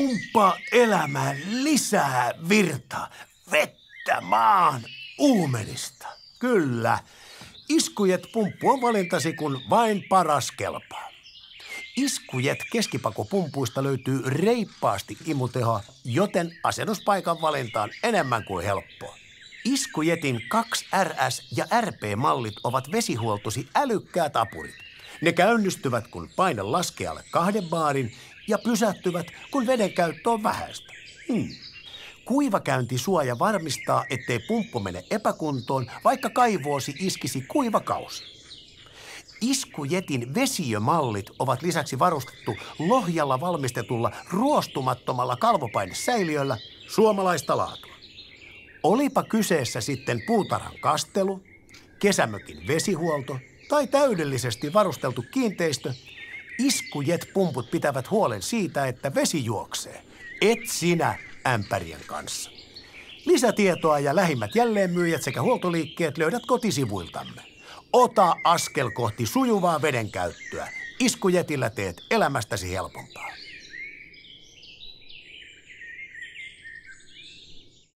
pumppaa elämään lisää virtaa, vettä maan uumenista. Kyllä, Iskujet-pumppu on valintasi, kun vain paras kelpaa. Iskujet-keskipakopumpuista löytyy reippaasti imutehoa, joten asennuspaikan valinta on enemmän kuin helppoa. Iskujetin 2RS- ja RP-mallit ovat vesihuoltosi älykkäät apurit. Ne käynnistyvät, kun paine laskee alle 2 baarin ja pysähtyvät, kun veden käyttö on vähäistä. Kuivakäyntisuoja varmistaa, ettei pumppu mene epäkuntoon, vaikka kaivoosi iskisi kuiva kausi. Iskujetin vesijömallit ovat lisäksi varustettu Lohjalla valmistetulla ruostumattomalla kalvopainesäiliöllä suomalaista laatua. Olipa kyseessä sitten puutarhan kastelu, kesämökin vesihuolto tai täydellisesti varusteltu kiinteistö, Iskujet-pumput pitävät huolen siitä, että vesi juoksee, et sinä ämpärien kanssa. Lisätietoa ja lähimmät jälleenmyyjät sekä huoltoliikkeet löydät kotisivuiltamme. Ota askel kohti sujuvaa vedenkäyttöä. Iskujetillä teet elämästäsi helpompaa.